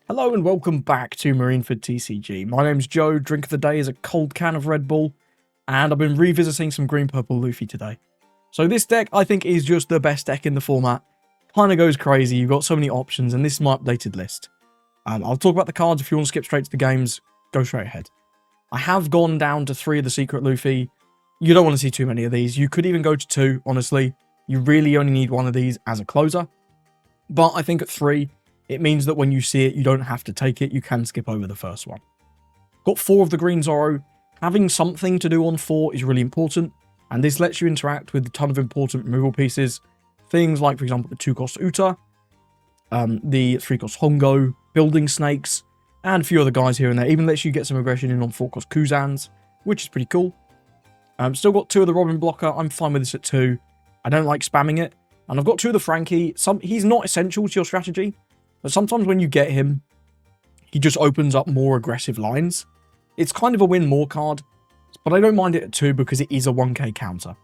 Hello and welcome back to Marineford TCG. My name's Joe, drink of the day is a cold can of Red Bull, and I've been revisiting some green-purple Luffy today. So this deck, I think, is just the best deck in the format. Kind of goes crazy, you've got so many options, and this is my updated list. I'll talk about the cards. If you want to skip straight to the games, go straight ahead. I have gone down to 3 of the Secret Luffy. You don't want to see too many of these. You could even go to 2, honestly. You really only need 1 of these as a closer. But I think at 3... it means that when you see it, you don't have to take it. You can skip over the first one. Got 4 of the green Zoro. Having something to do on 4 is really important, and this lets you interact with a ton of important removal pieces. Things like, for example, the 2-cost Uta, the 3-cost Hongo, building snakes, and a few other guys here and there. Even lets you get some aggression in on 4-cost Kuzans, which is pretty cool. Still got 2 of the Robin blocker. I'm fine with this at 2. I don't like spamming it. And I've got 2 of the Frankie. He's not essential to your strategy, but sometimes when you get him, he just opens up more aggressive lines. It's kind of a win more card, but I don't mind it at 2 because it is a 1k counter.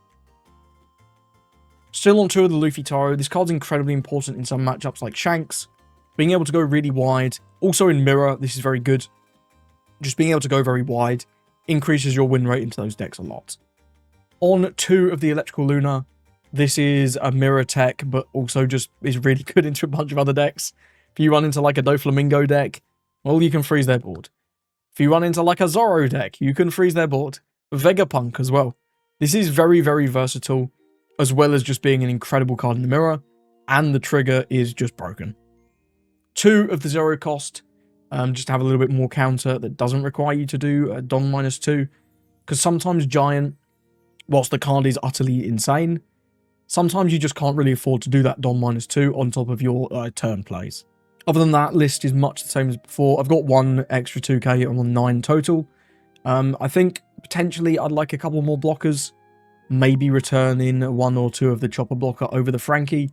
Still on 2 of the Luffy Taro. This card's incredibly important in some matchups like Shanks. Being able to go really wide. Also in Mirror, this is very good. Just being able to go very wide increases your win rate into those decks a lot. On 2 of the Electrical Luna, this is a Mirror tech, but also just is really good into a bunch of other decks. If you run into like a Doflamingo deck, well, you can freeze their board. If you run into like a Zoro deck, you can freeze their board. Vegapunk as well. This is very, very versatile, as well as just being an incredible card in the mirror, and the trigger is just broken. 2 of the 0 cost, just to have a little bit more counter that doesn't require you to do a Don -2, because sometimes Giant, whilst the card is utterly insane, sometimes you just can't really afford to do that Don -2 on top of your turn plays. Other than that, list is much the same as before. I've got 1 extra 2k on 9 total. I think potentially I'd like a couple more blockers. Maybe return in 1 or 2 of the Chopper blocker over the Frankie.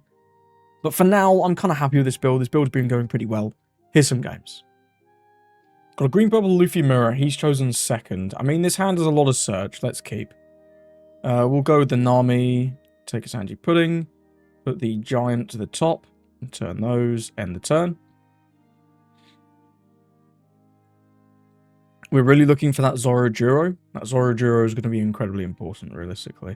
But for now, I'm kind of happy with this build. This build's been going pretty well. Here's some games. Got a green purple Luffy mirror. He's chosen 2nd. I mean, this hand has a lot of search. Let's keep. We'll go with the Nami. Take a Sanji Pudding. Put the Giant to the top. And turn those. End the turn. We're really looking for that Zoro Juro. That Zoro Juro is going to be incredibly important, realistically.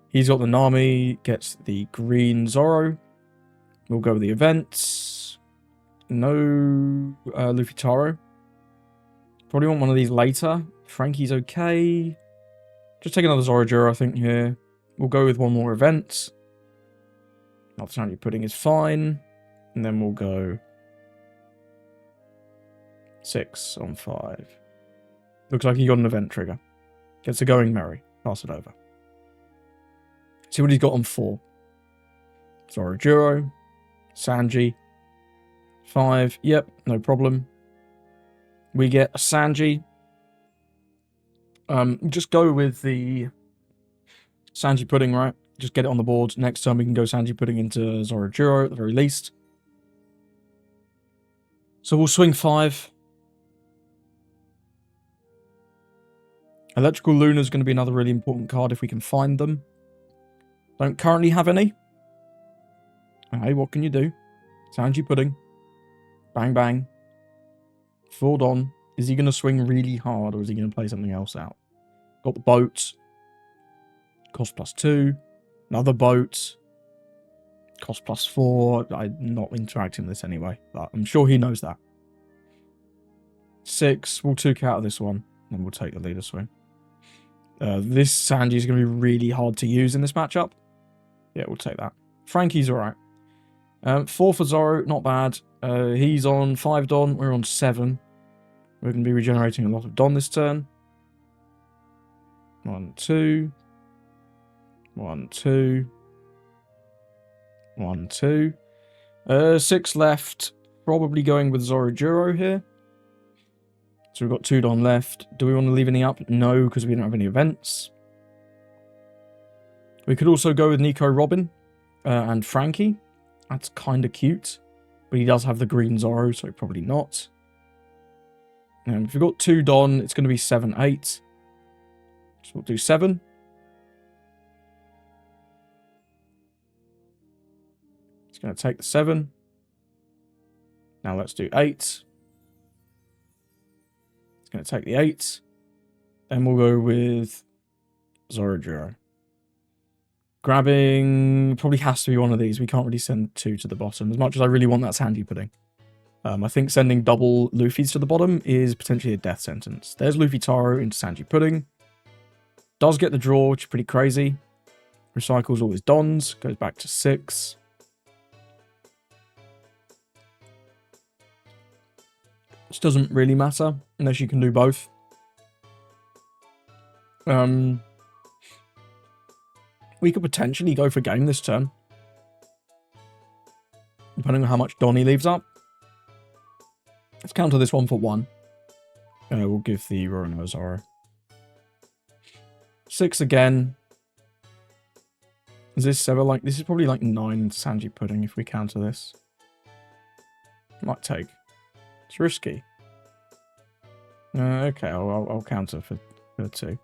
He's got the Nami. Gets the green Zoro. We'll go with the events. No Luffy Taro. Probably want one of these later. Frankie's okay. Just take another Zoro Juro, I think, here. We'll go with 1 more event. Not Sanji Pudding is fine. And then we'll go 6 on 5. Looks like he got an event trigger. Gets a Going Merry. Pass it over. See what he's got on 4. Zoro Juro. Sanji. 5. Yep, no problem. We get a Sanji. Just go with the Sanji Pudding, right? Just get it on the board. Next time we can go Sanji Pudding into Zoro Juro at the very least. So we'll swing 5. Electrical Luna is going to be another really important card if we can find them. Don't currently have any. Hey, what can you do? Sanji Pudding. Bang, bang. Forward on. Is he going to swing really hard, or is he going to play something else out? Got the boat. Cost +2. Another boat. Cost +4. I'm not interacting with this anyway, but I'm sure he knows that. 6. We'll 2k out of this one, and we'll take the leader swing. This Sanji is going to be really hard to use in this matchup. Yeah, we'll take that. Frankie's alright. 4 for Zoro, not bad. He's on 5 Don, we're on 7. We're going to be regenerating a lot of Don this turn. 1, 2. 1, 2. 1, 2. 6 left. Probably going with Zoro Juro here. So we've got 2 Don left. Do we want to leave any up? No, because we don't have any events. We could also go with Nico Robin and Frankie. That's kind of cute. But he does have the green Zoro, so probably not. And if we've got 2 Don, it's going to be 7, 8. So we'll do 7. It's going to take the 7. Now let's do 8. It's going to take the 8. Then we'll go with Zoro. Grabbing probably has to be one of these. We can't really send 2 to the bottom. As much as I really want that Sanji pudding. I think sending double Luffy's to the bottom is potentially a death sentence. There's Luffy Taro into Sanji pudding. Does get the draw, which is pretty crazy. Recycles all his dons. Goes back to 6. Which doesn't really matter, unless you can do both. We could potentially go for game this turn. Depending on how much Don he leaves up. Let's counter this one for 1. We'll give the Roro Zoro. 6 again. Is this 7? Like, this is probably like 9 Sanji pudding if we counter this. Might take. It's risky. Okay, I'll counter for 2.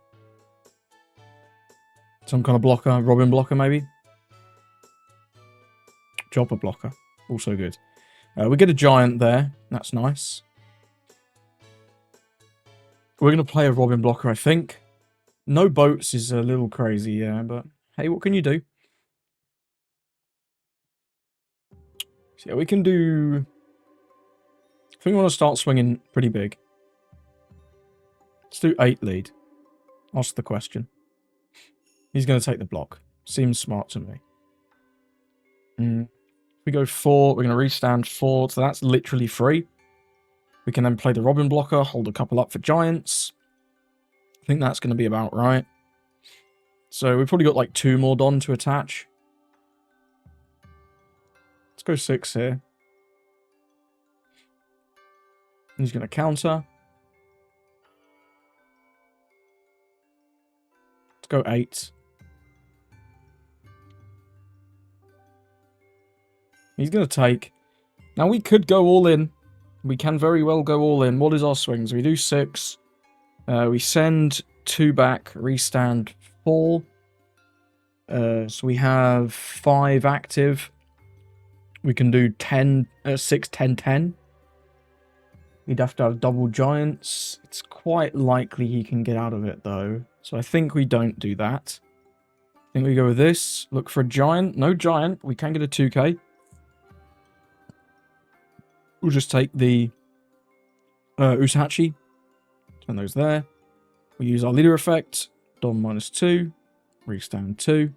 Some kind of blocker. Robin blocker, maybe? Chopper blocker. Also good. We get a giant there. That's nice. We're going to play a Robin blocker, I think. No boats is a little crazy, yeah, but hey, what can you do? So, yeah, we can do... I think we want to start swinging pretty big. Let's do 8 lead. Ask the question. He's going to take the block. Seems smart to me. If we go 4, we're going to restand 4, so that's literally free. We can then play the Robin blocker, hold a couple up for giants. I think that's going to be about right. So we've probably got like 2 more Don to attach. Let's go 6 here. He's going to counter. Let's go 8. He's going to take. Now we could go all in. We can very well go all in. What is our swings? We do 6. We send 2 back, restand 4. So we have 5 active. We can do 10, 6, 10, 10. We'd have to have double giants. It's quite likely he can get out of it, though. So I think we don't do that. I think we go with this. Look for a giant. No giant. We can get a 2k. We'll just take the Usahachi. Turn those there. We use our leader effect. Don -2. Restand 2.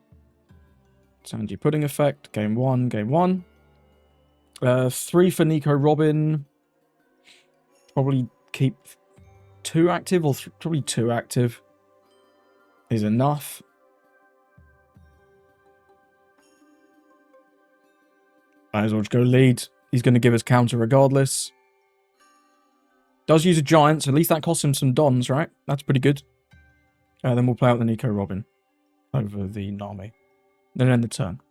Sanji pudding effect. Game 1. Game 1. 3 for Nico Robin. Probably keep 2 active, or probably 2 active is enough. Might as well just go lead. He's going to give us counter regardless. Does use a giant, so at least that costs him some dons, right? That's pretty good. Then we'll play out the Nico Robin over the Nami. Then end the turn.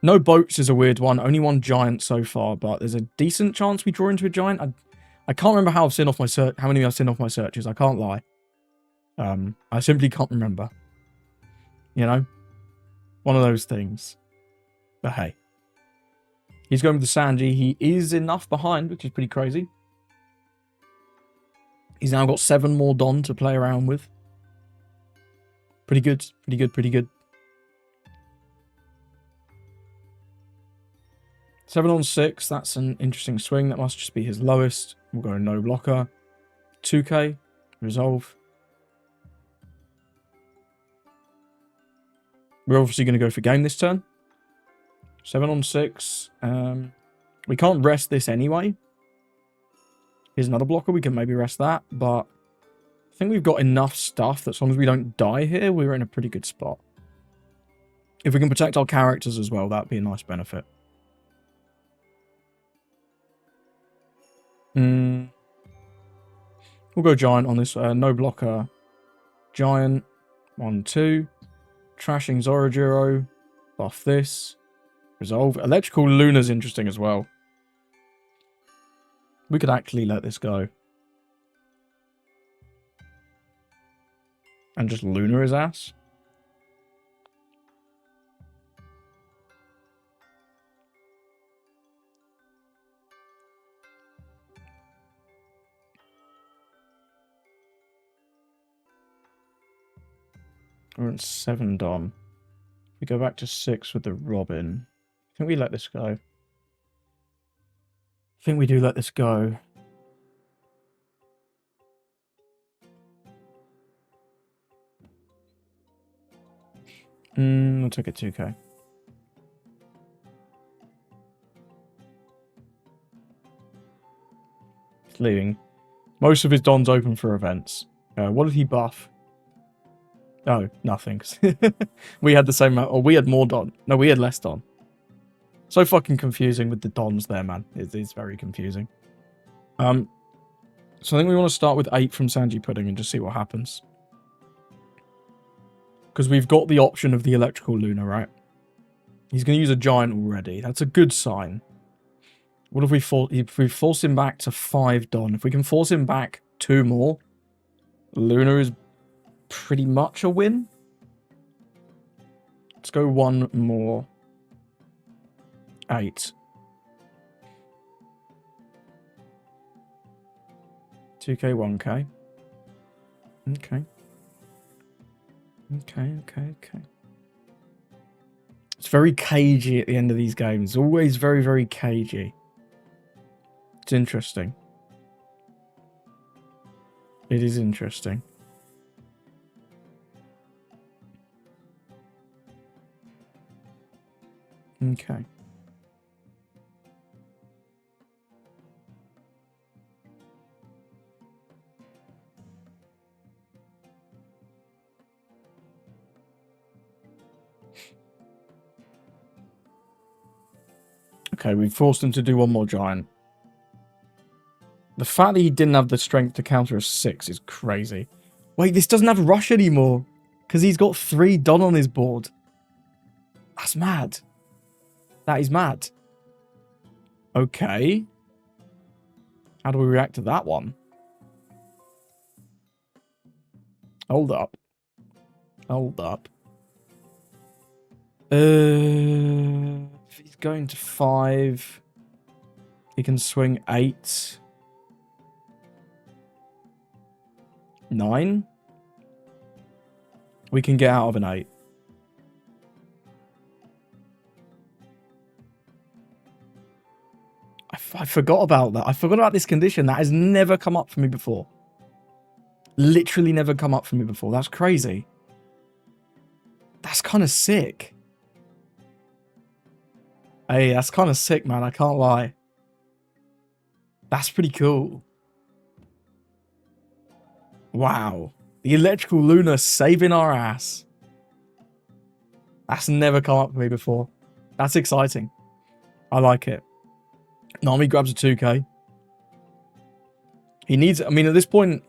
No boats is a weird one. Only 1 giant so far, but there's a decent chance we draw into a giant. I can't remember how I've seen off my how many I've seen off my searches. I can't lie. I simply can't remember. You know? One of those things. But hey. He's going with the Sanji. He is enough behind, which is pretty crazy. He's now got 7 more Don to play around with. Pretty good. Pretty good. Pretty good. 7 on 6. That's an interesting swing. That must just be his lowest. We'll go no blocker. 2k. Resolve. We're obviously going to go for game this turn. 7 on 6. We can't rest this anyway. Here's another blocker. We can maybe rest that. But I think we've got enough stuff that as long as we don't die here, we're in a pretty good spot. If we can protect our characters as well, that'd be a nice benefit. We'll go giant on this. No blocker. Giant. 1, 2. Trashing Zorojiro. Buff this. Resolve. Electrical Luna's interesting as well. We could actually let this go. And just Luna his ass. We're at 7 Don. We go back to 6 with the Robin. I think we let this go. I think we do let this go. We'll take it 2k. He's leaving. Most of his Don's open for events. What did he buff? Oh, nothing. We had the same amount, or we had more Don. No, we had less Don. So fucking confusing with the Dons there, man. It is very confusing. So I think we want to start with 8 from Sanji Pudding and just see what happens. Because we've got the option of the electrical Luna, right? He's going to use a giant already. That's a good sign. What if we force him back to 5 Don? If we can force him back 2 more, Luna is pretty much a win. Let's go 1 more. 8. 2k, 1k. Okay. Okay. It's very cagey at the end of these games. Always very, very cagey. It's interesting. It is interesting. Okay. Okay, we forced him to do 1 more giant. The fact that he didn't have the strength to counter a 6 is crazy. Wait, this doesn't have rush anymore. Because he's got 3 Don on his board. That's mad. That is mad. Okay. How do we react to that one? Hold up. Hold up. If he's going to 5, he can swing 8. 9. We can get out of an 8. I forgot about that. I forgot about this condition. That has never come up for me before. Literally never come up for me before. That's crazy. That's kind of sick. Hey, that's kind of sick, man. I can't lie. That's pretty cool. Wow. The electrical Luna saving our ass. That's never come up for me before. That's exciting. I like it. Nami grabs a 2k. He needs... I mean, at this point...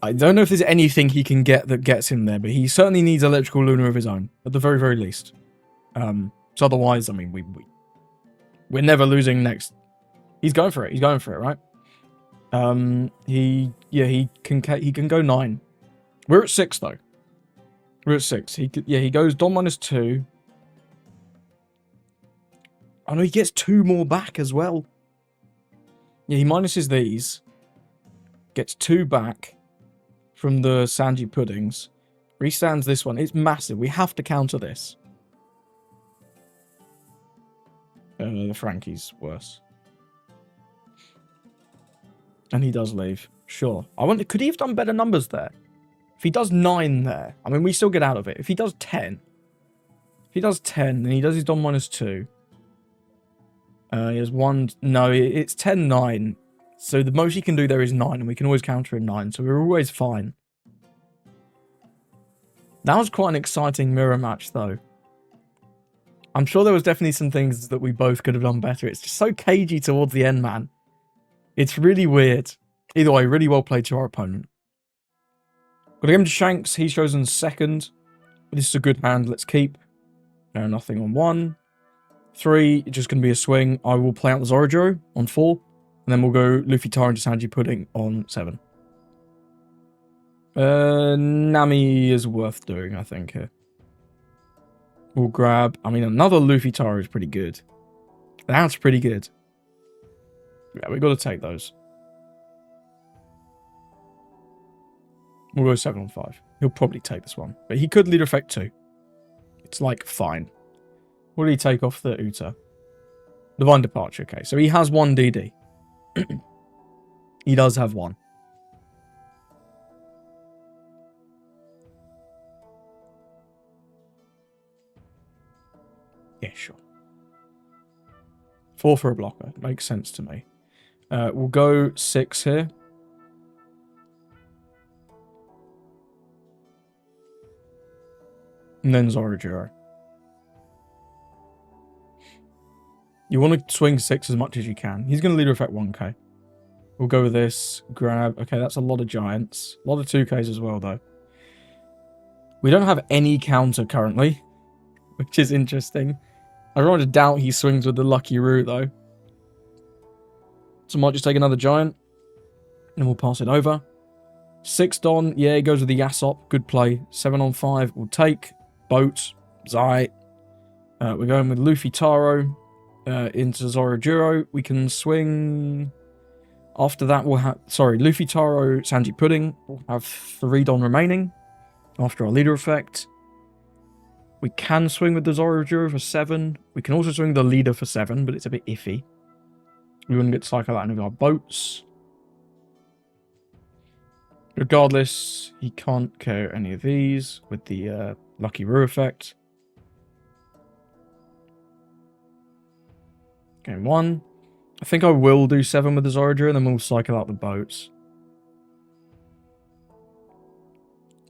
I don't know if there's anything he can get that gets him there, but he certainly needs electrical Luna of his own. At the very, very least. So otherwise, I mean, we're never losing next... He's going for it. He's going for it, right? He can go 9. We're at 6 though. We're at 6. He goes Don -2. Oh no, he gets 2 more back as well. Yeah, he minuses these. Gets 2 back from the Sanji Puddings. Restands this one. It's massive. We have to counter this. The Frankie's worse. And he does leave. Sure. I wonder, could he have done better numbers there? If he does 9 there, I mean, we still get out of it. If he does 10, then he does his Don -2. He has 1... No, it's 10, 9. So the most he can do there is 9, and we can always counter a 9. So we're always fine. That was quite an exciting mirror match, though. I'm sure there was definitely some things that we both could have done better. It's just so cagey towards the end, man. It's really weird. Either way, really well played to our opponent. Got to give him to Shanks. He's chosen 2nd. This is a good hand. Let's keep. No, nothing on 1. 3, it's just going to be a swing. I will play out the Zoro on 4. And then we'll go Luffy Tar into Sanji Pudding on 7. Nami is worth doing, I think, here. We'll grab... I mean, another Luffy Tar is pretty good. That's pretty good. Yeah, we've got to take those. We'll go 7 on 5. He'll probably take this one. But he could leader effect 2. It's like, fine. What did he take off the Uta? Divine Departure, okay. So he has 1 DD. He does have 1. Yeah, sure. 4 for a blocker. Makes sense to me. We'll go 6 here. And then Zoro. You want to swing 6 as much as you can. He's going to leader effect 1k. We'll go with this. Grab. Okay, that's a lot of giants. A lot of 2ks as well, though. We don't have any counter currently, which is interesting. I rather doubt he swings with the lucky route, though. So I might just take another giant. And we'll pass it over. 6 Don. Yeah, he goes with the Usopp. Good play. 7 on 5. We'll take. Boat. Zai. We're going with Luffy Taro. Into Zoro. We can swing. After that, we'll have... Sorry, Luffy Taro, Sanji Pudding. We'll have 3 Don remaining. After our leader effect. We can swing with the Zoro for 7. We can also swing the leader for 7, but it's a bit iffy. We wouldn't get to cycle that in with our boats. Regardless, he can't carry any of these with the Lucky Roo effect. Game 1. I think I will do 7 with the Zoro and then we'll cycle out the boats.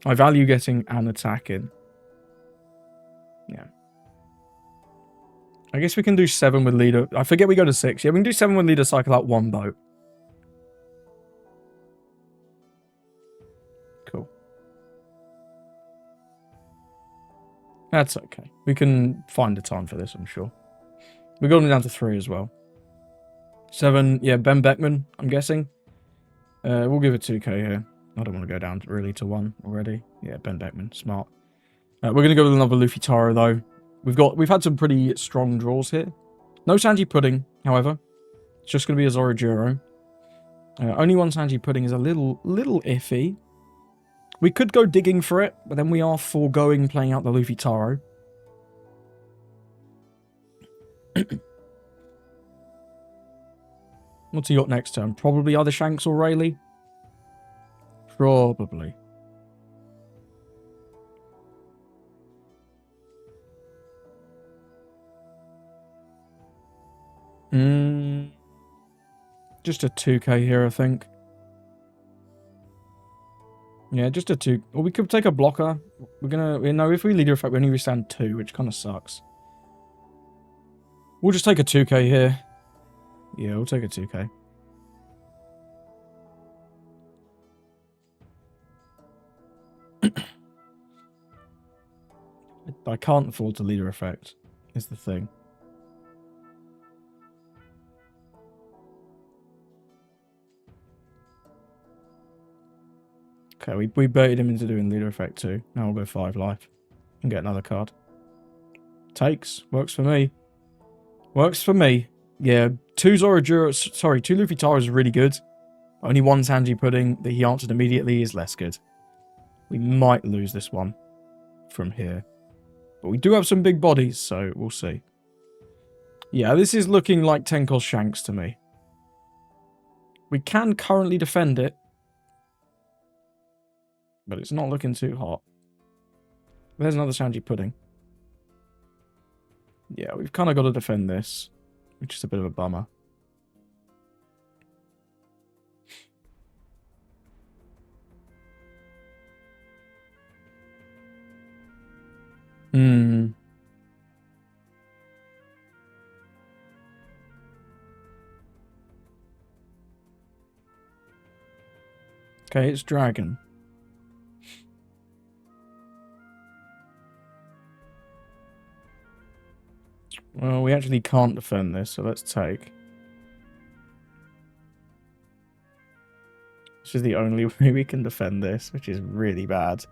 I value getting an attack in. Yeah. I guess we can do 7 with leader. I forget we go to 6. Yeah, we can do 7 with leader, cycle out 1 boat. Cool. That's okay. We can find a time for this, I'm sure. We're going down to 3 as well. 7, yeah, Ben Beckman, I'm guessing. We'll give it 2k here. I don't want to go down really to 1 already. Yeah, Ben Beckman, smart. We're going to go with another Luffy Taro, though. We've had some pretty strong draws here. No Sanji Pudding, however. It's just going to be a Zoro. Only one Sanji Pudding is a little iffy. We could go digging for it, but then we are foregoing playing out the Luffy Taro. What's he got next turn? Probably either Shanks or Rayleigh? Probably. Just a 2k here, I think. Yeah, just a 2. Or we could take a blocker. We're gonna... No, if we leader effect, we only withstand 2, which kind of sucks. We'll just take a 2k here. Yeah, we'll take a 2k. I can't afford to leader effect, is the thing. Okay, we baited him into doing leader effect too. Now we'll go 5 life and get another card. Takes. Works for me. Works for me. Yeah, 2 Luffy Taros is really good. Only 1 Sanji Pudding that he answered immediately is less good. We might lose this one from here. But we do have some big bodies, so we'll see. Yeah, this is looking like 10 cost Shanks to me. We can currently defend it. But it's not looking too hot. There's another Sanji Pudding. Yeah, we've kind of got to defend this. Which is a bit of a bummer. Okay, it's Dragon. Well, we actually can't defend this, so let's take. This is the only way we can defend this, which is really bad.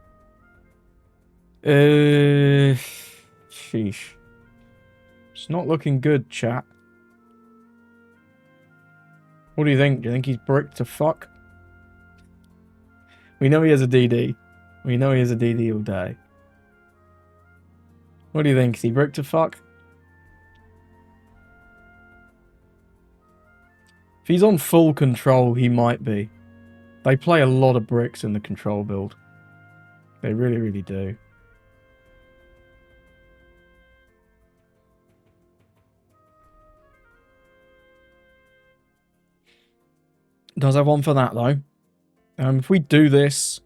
Sheesh. It's not looking good, chat. What do you think? Do you think he's bricked to fuck? We know he has a DD. We know he has a DD all day. What do you think? Is he brick to fuck? If he's on full control, he might be. They play a lot of bricks in the control build. They really, really do. Does have one for that, though. If we do this,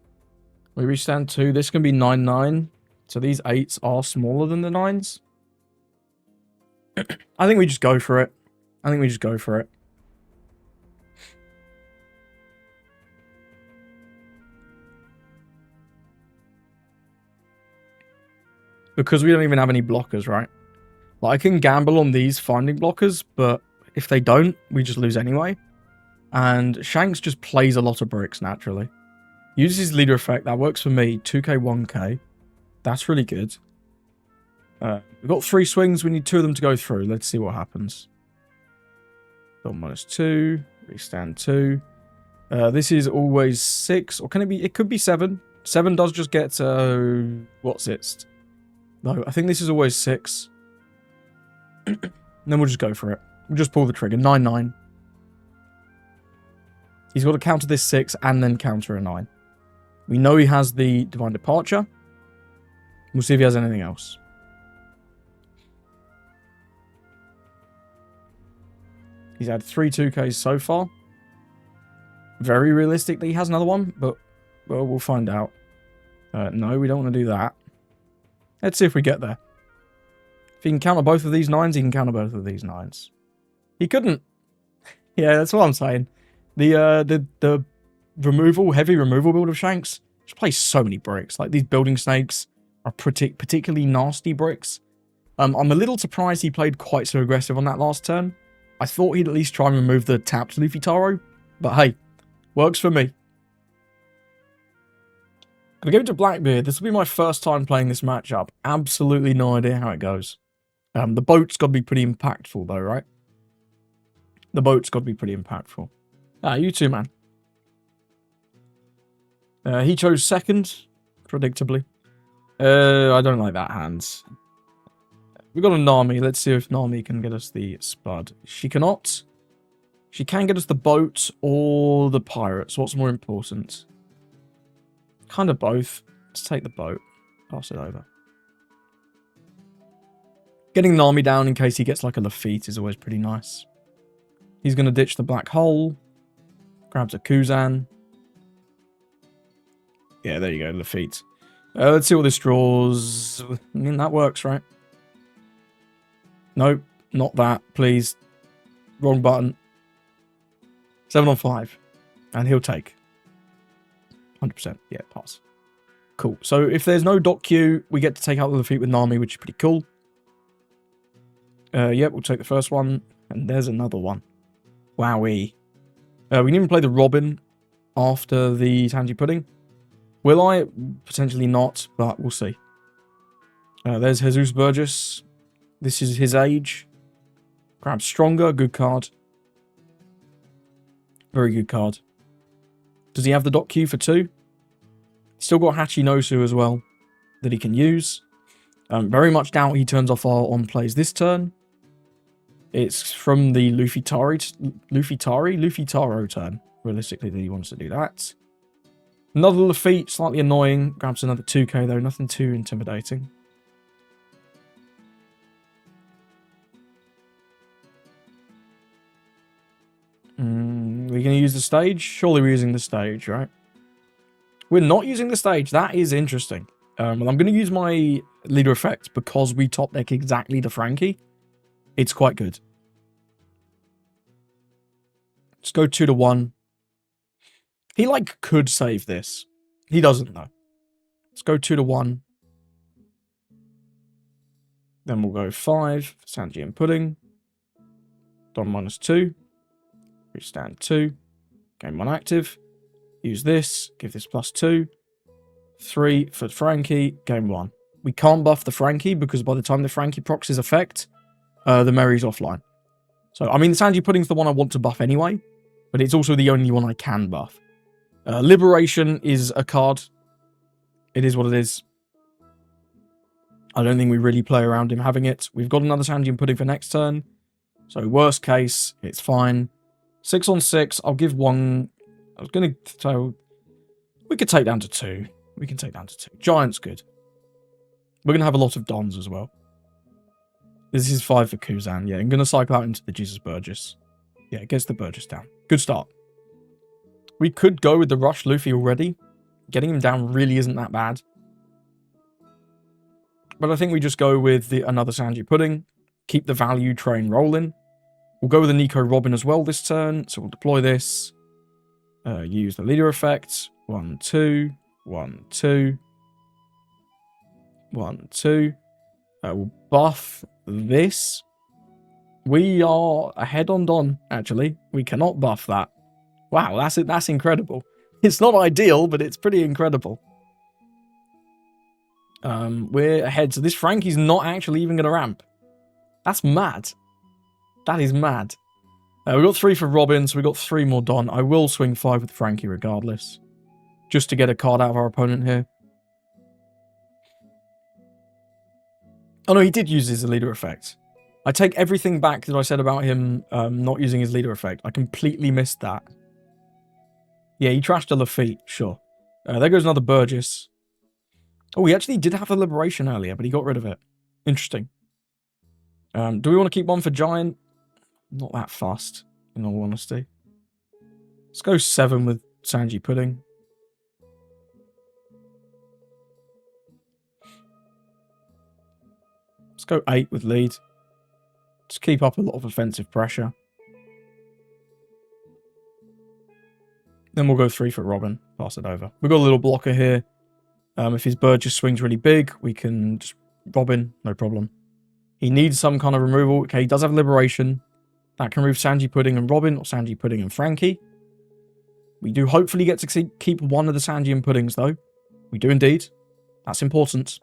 we reach down 2. This can be 9-9. So these 8s are smaller than the 9s. I think we just go for it. Because we don't even have any blockers, right? Like, I can gamble on these finding blockers, but if they don't, we just lose anyway. And Shanks just plays a lot of bricks naturally. Uses his leader effect. That works for me. 2k, 1k. That's really good. We've got 3 swings. We need 2 of them to go through. Let's see what happens. -2. Restand 2. This is always 6. Or can it be? It could be 7. 7 does just get... what's it? No, I think this is always 6. And then we'll just go for it. We'll just pull the trigger. 9-9. He's got to counter this 6 and then counter a 9. We know he has the Divine Departure. We'll see if he has anything else. He's had 3 2Ks so far. Very realistically, he has another one, but well, we'll find out. No, we don't want to do that. Let's see if we get there. If he can counter both of these 9s, he can counter both of these 9s. He couldn't. Yeah, that's what I'm saying. The removal, heavy removal build of Shanks just plays so many bricks. Like, these building snakes are particularly nasty bricks. I'm a little surprised he played quite so aggressive on that last turn. I thought he'd at least try and remove the tapped Luffy Taro, but hey, works for me. Gonna go to Blackbeard. This will be my first time playing this matchup. Absolutely no idea how it goes. The boat's got to be pretty impactful though, right? The boat's got to be pretty impactful. Ah, you too, man. He chose second, predictably. I don't like that hands. We've got a Nami. Let's see if Nami can get us the Spud. She cannot. She can get us the boat or the pirates. What's more important? Kind of both. Let's take the boat. Pass it over. Getting Nami down in case he gets like a Lafitte is always pretty nice. He's going to ditch the black hole. Grabs a Kuzan. Yeah, there you go, Lafitte. Let's see what this draws. I mean, that works, right? Nope, not that, please. Wrong button. 7 on 5. And he'll take. 100%. Yeah, pass. Cool. So if there's no dot Q, we get to take out the Lafitte with Nami, which is pretty cool. Yep, we'll take the first one. And there's another one. Wowee. We can even play the Robin after the Tangy Pudding. Will I? Potentially not, but we'll see. There's Jesus Burgess. This is his age. Grab Stronger. Good card. Very good card. Does he have the dot Q for 2? Still got Hachinosu as well that he can use. Very much doubt he turns off our on plays this turn. It's from the Luffy Taro turn. Realistically, that he wants to do that. Another Lafitte, slightly annoying. Grabs another 2k though, nothing too intimidating. We're going to use the stage? Surely we're using the stage, right? We're not using the stage. That is interesting. Well, I'm going to use my leader effect because we top deck exactly the Frankie. It's quite good. Let's go 2 to 1. He, like, could save this. He doesn't, though. Let's go 2 to 1. Then we'll go 5. Sanji and Pudding. Don -2. Restand 2. Game 1 active. Use this. Give this +2. 3 for Frankie. Game 1. We can't buff the Frankie because by the time the Frankie procs his effect, the Merry's offline. So, I mean, the Sanji Pudding's the one I want to buff anyway, but it's also the only one I can buff. Liberation is a card It is what it is. I don't think we really play around him having it. We've got another Sanjian pudding for next turn. So worst case, it's fine. 6 on 6. I'll give 1. I was going to... So we could take down to 2. We can take down to 2. Giant's good. We're going to have a lot of Dons as well. This is 5 for Kuzan. Yeah, I'm going to cycle out into the Jesus Burgess. Yeah, it gets the Burgess down. Good start. We could go with the Rush Luffy already. Getting him down really isn't that bad. But I think we just go with another Sanji Pudding. Keep the value train rolling. We'll go with a Nico Robin as well this turn. So we'll deploy this. Use the leader effect. 1, 2. 1, 2. 1, 2. We'll buff this. We are ahead on Don, actually. We cannot buff that. Wow, that's it. That's incredible. It's not ideal, but it's pretty incredible. We're ahead. So this Frankie's not actually even going to ramp. That's mad. That is mad. We've got 3 for Robin, so we've got 3 more Don. I will swing 5 with Frankie regardless. Just to get a card out of our opponent here. Oh no, he did use his leader effect. I take everything back that I said about him not using his leader effect. I completely missed that. Yeah, he trashed a Lafitte, sure. There goes another Burgess. Oh, he actually did have a Liberation earlier, but he got rid of it. Interesting. Do we want to keep 1 for Giant? Not that fast, in all honesty. Let's go 7 with Sanji Pudding. Let's go 8 with Lead. Just keep up a lot of offensive pressure. Then we'll go 3 for Robin. Pass it over. We've got a little blocker here. If his Burgess swings really big, we can just Robin, no problem. He needs some kind of removal. Okay, he does have Liberation. That can remove Sanji Pudding and Robin, or Sanji Pudding and Frankie. We do hopefully get to keep one of the Sanjian Puddings, though. We do indeed. That's important.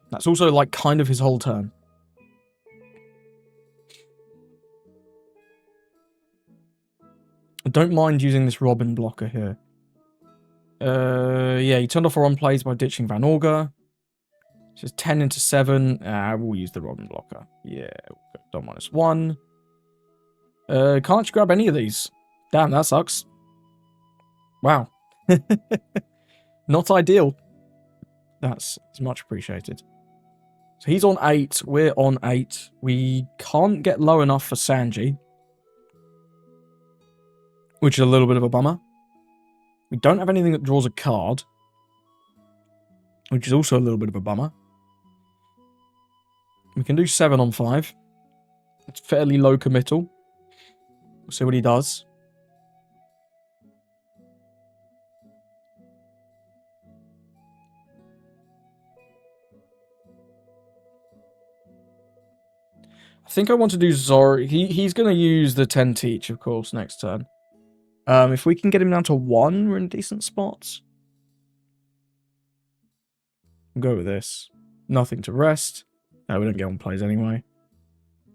That's also, like, kind of his whole turn. I don't mind using this Robin blocker here. Yeah, he turned off our on plays by ditching Van Orga. Just 10 into 7. We'll use the Robin blocker. Yeah, we'll go -1. Can't you grab any of these? Damn, that sucks. Wow. Not ideal. That's much appreciated. So he's on 8. We're on 8. We can't get low enough for Sanji, which is a little bit of a bummer. We don't have anything that draws a card, which is also a little bit of a bummer. We can do 7 on 5. It's fairly low committal. We'll see what he does. I think I want to do Zoro. He's going to use the 10 teach, of course, next turn. If we can get him down to 1, we're in decent spots. We'll go with this. Nothing to rest. No, we don't get on plays anyway.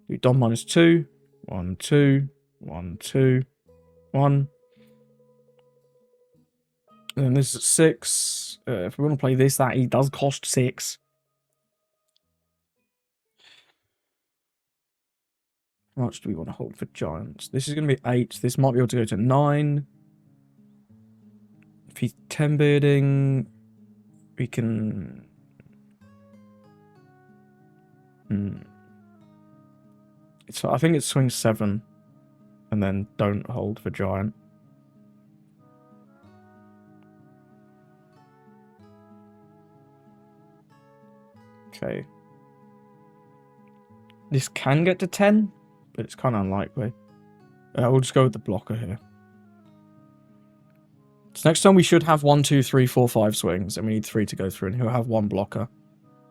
Do Dom -2. 1, 2. 1, 2. 1. And then this is 6. If we want to play this, that he does cost 6. How much do we want to hold for Giants? This is going to be 8. This might be able to go to 9. If he's 10 bidding, we can... I think it's swing 7. And then don't hold for Giant. Okay. This can get to 10. But it's kind of unlikely. We'll just go with the blocker here. So next time we should have 1, 2, 3, 4, 5 swings. And we need 3 to go through. And he'll have 1 blocker.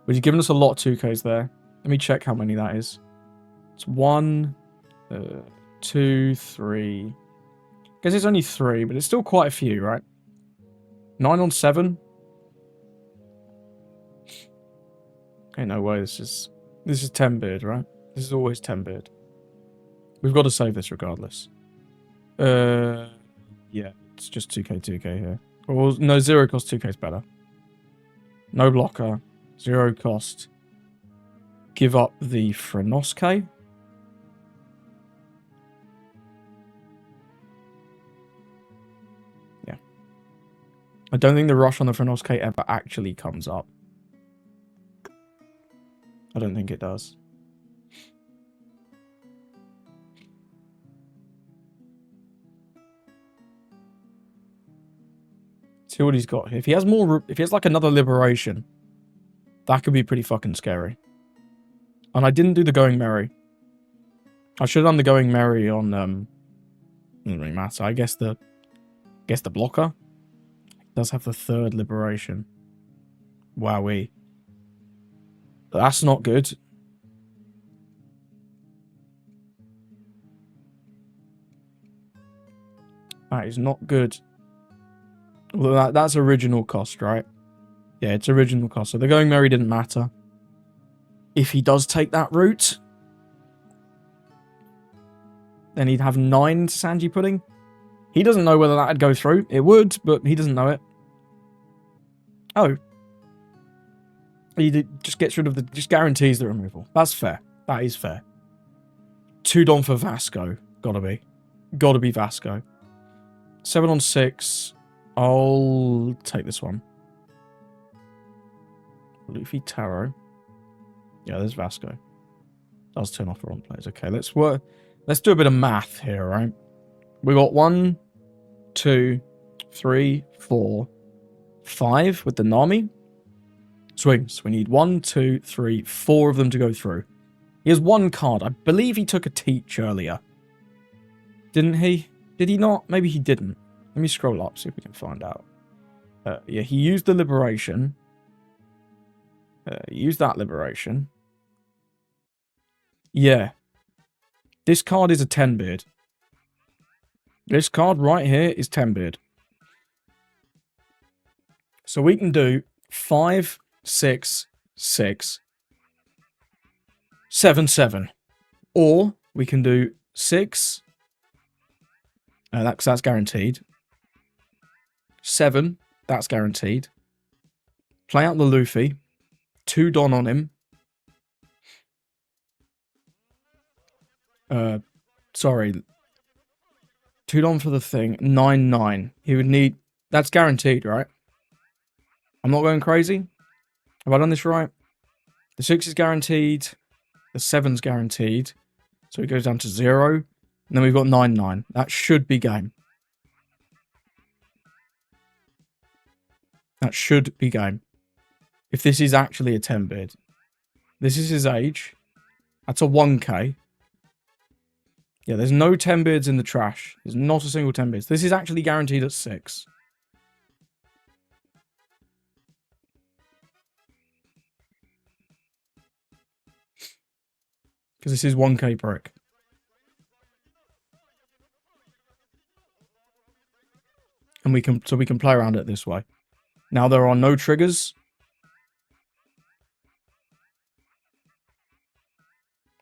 But he's given us a lot of 2Ks there. Let me check how many that is. It's 1, 2, 3. I guess it's only 3, but it's still quite a few, right? 9 on 7. Okay, no way. This is 10 beard, right? This is always 10 beard. We've got to save this regardless. Yeah. It's just 2k, 2k here. Or no, zero cost 2k is better. No blocker. Zero cost. Give up the Frenoske. Yeah. I don't think the rush on the Frenoske ever actually comes up. I don't think it does. See what he's got here. If he has more, if he has like another liberation, that could be pretty fucking scary. And I didn't do the Going Merry. I should have done the Going Merry on, doesn't really matter. I guess the blocker does have the third liberation. Wowee. That's not good. That is not good. Well, that's original cost, right? Yeah, it's original cost. So the Going Merry didn't matter. If he does take that route, then he'd have 9 Sanji Pudding. He doesn't know whether that'd go through. It would, but he doesn't know it. Oh. He just gets rid of the... Just guarantees the removal. That's fair. That is fair. 2 Don for Vasco. Gotta be. Gotta be Vasco. 7 on 6. I'll take this one. Luffy Taro. Yeah, there's Vasco. Does turn off the wrong players. Okay, let's work. Let's do a bit of math here, right? We got 1, 2, 3, 4, 5 with the Nami. Swings. We need 1, 2, 3, 4 of them to go through. He has 1 card. I believe he took a Teach earlier. Didn't he? Did he not? Maybe he didn't. Let me scroll up, see if we can find out. Yeah, he used the Liberation. Use that Liberation. Yeah. This card is a 10-beard. This card right here is 10-beard. So we can do 5, 6, 6, 7, 7. Or we can do 6. That's guaranteed. 7. That's guaranteed. Play out the Luffy. 2 Don on him. Sorry. 2 Don for the thing. 9, 9. He would need... That's guaranteed, right? I'm not going crazy? Have I done this right? The 6 is guaranteed. The 7's guaranteed. So it goes down to 0. And then we've got 9, 9. That should be game. That should be game. If this is actually a 10-beard. This is his age. That's a 1k. Yeah, there's no 10-beards in the trash. There's not a single 10-beards. This is actually guaranteed at 6. Because this is 1k brick. And we can play around it this way. Now there are no triggers.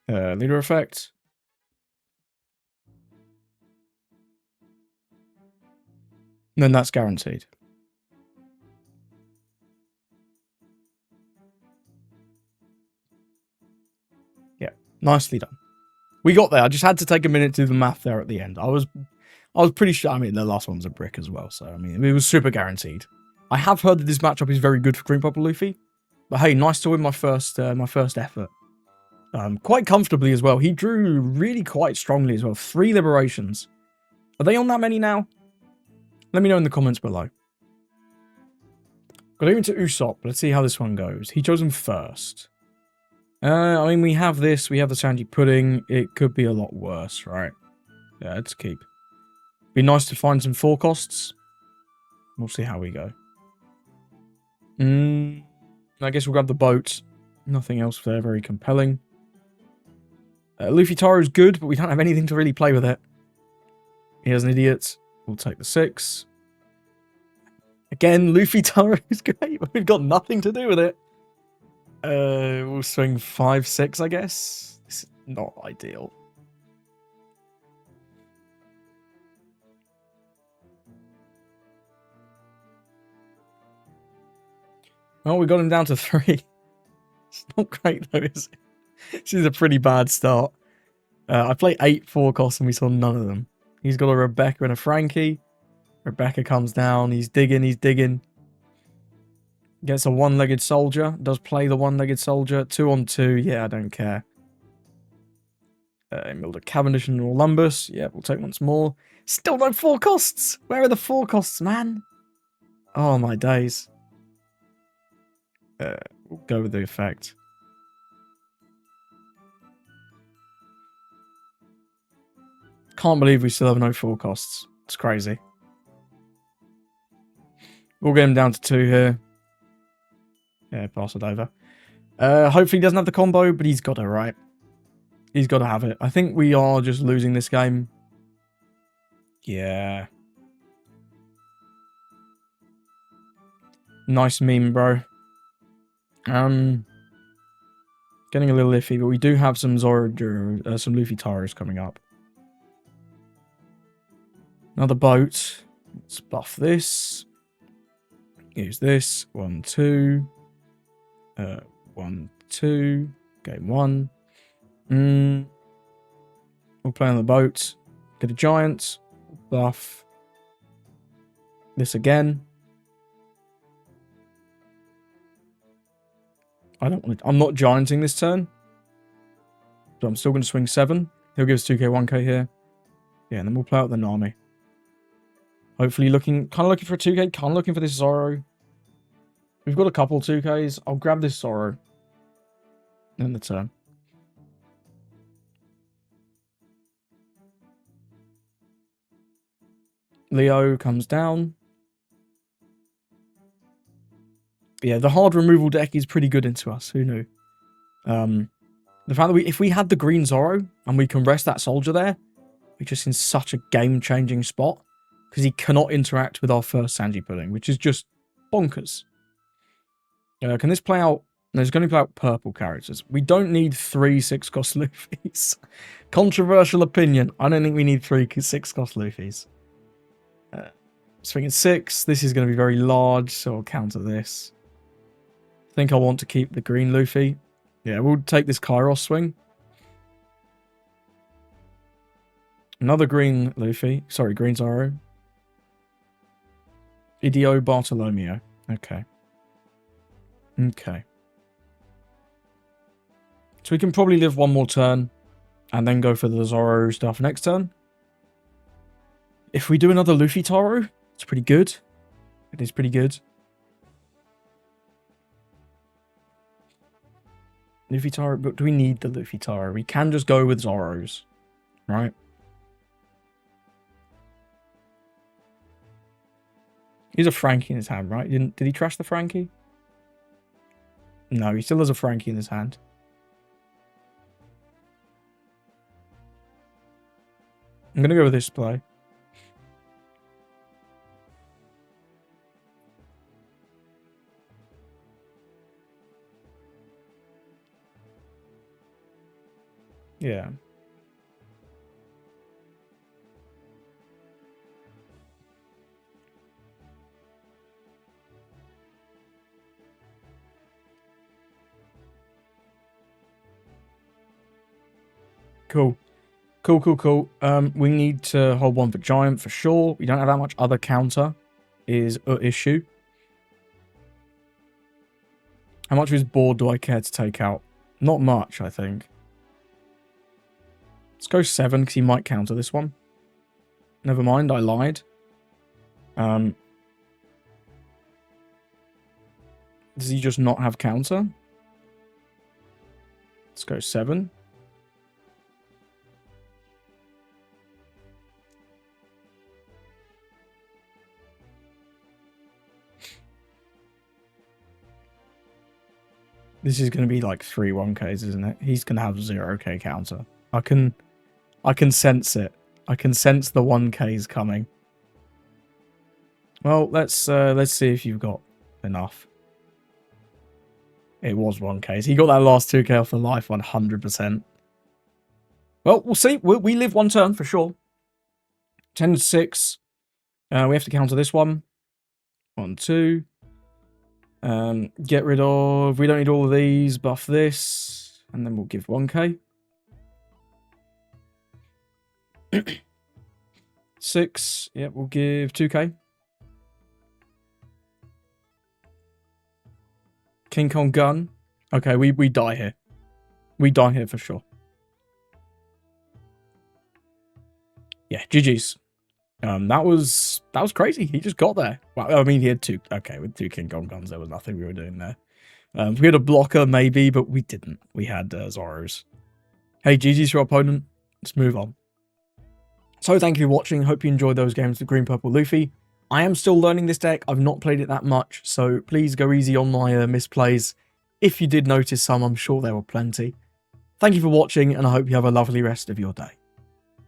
Leader effect. And then that's guaranteed. Yeah, nicely done. We got there. I just had to take a minute to do the math there at the end. I was pretty sure. I mean, the last one's a brick as well, so I mean, it was super guaranteed. I have heard that this matchup is very good for Green Purple Luffy, but hey, nice to win my first effort. Quite comfortably as well. He drew really quite strongly as well. 3 liberations. Are they on that many now? Let me know in the comments below. Got into Usopp. Let's see how this one goes. He chose him first. I mean, we have this. We have the Sanji Pudding. It could be a lot worse, right? Yeah, let's keep. Be nice to find some 4 costs. We'll see how we go. I guess we'll grab the boat. Nothing else there very compelling. Luffy Taro's good, but we don't have anything to really play with it. Here's an idiot. We'll take the 6. Again, Luffy Taro is great, but we've got nothing to do with it. We'll swing 5, 6, I guess. This is not ideal. Oh, we got him down to 3. It's not great though, is it? This is a pretty bad start. I played 8 4 costs and we saw none of them. He's got a Rebecca and a Frankie. Rebecca comes down. He's digging. He's digging. Gets a one-legged soldier. Does play the one-legged soldier. 2 on 2. Yeah, I don't care. Milder Cavendish and Orlumbus. Yeah, we'll take once more. Still no 4 costs. Where are the 4 costs, man? Oh, my days. We'll go with the effect. Can't believe we still have no 4 costs. It's crazy. We'll get him down to 2 here. Yeah, pass it over. Hopefully he doesn't have the combo, but he's got it, right? He's got to have it. I think we are just losing this game. Yeah. Nice meme, bro. Getting a little iffy, but we do have some Zoro, some Luffy Taros coming up. Another boat. Let's buff this. Use this. 1, 2. 1, 2. Game 1. We'll play on the boat. Get a giant. Buff. This again. I don't want to. I'm not gianting this turn. So I'm still going to swing 7. He'll give us 2k, 1k here. Yeah, and then we'll play out the Nami. Hopefully kind of looking for a 2k. Kind of looking for this Zoro. We've got a couple 2ks. I'll grab this Zoro. In the turn. Leo comes down. Yeah, the hard removal deck is pretty good into us. Who knew? The fact that if we had the green Zoro and we can rest that soldier there, we're just in such a game-changing spot because he cannot interact with our first Sanji pudding, which is just bonkers. Can this play out? No, it's going to play out purple characters. We don't need 3 6-cost Luffys. Controversial opinion. I don't think we need 3 6-cost Luffys. Swinging 6. This is going to be very large, so I'll counter this. I think I want to keep the green Luffy. Yeah, we'll take this Kairos swing. Another green Luffy. Sorry, green Zoro. Idio Bartolomeo. Okay. Okay. So we can probably live one more turn and then go for the Zoro stuff next turn. If we do another Luffy Taro, it's pretty good. It is pretty good. Luffy Taro, but do we need the Luffy Taro? We can just go with Zoros, right? He's a Frankie in his hand, right? Did he trash the Frankie? No, he still has a Frankie in his hand. I'm going to go with this play. Yeah. Cool. Cool. We need to hold one for Giant for sure. We don't have that much other counter is an issue. How much of his board do I care to take out? Not much, I think. Let's go 7 because he might counter this one. Never mind, I lied. Does he just not have counter? Let's go 7. This is going to be like 3 1Ks, isn't it? He's going to have 0k counter. I can sense it. I can sense the 1Ks coming. Well, let's see if you've got enough. It was 1Ks. He got that last 2k off the life 100%. Well, we'll see. We live one turn for sure. 10 to 6. We have to counter this one. 1, 2. Get rid of... We don't need all of these. Buff this. And then we'll give 1k. 6. Yeah, we'll give 2k. King Kong gun. Okay, we die here. We die here for sure. Yeah, GG's. That was crazy. He just got there. Well, I mean, he had 2. Okay, with 2 King Kong guns, there was nothing we were doing there. We had a blocker maybe, but we didn't. We had Zoros. Hey, GG's your opponent. Let's move on. So thank you for watching. Hope you enjoyed those games with Green Purple Luffy. I am still learning this deck. I've not played it that much, so please go easy on my misplays. If you did notice some, I'm sure there were plenty. Thank you for watching, and I hope you have a lovely rest of your day.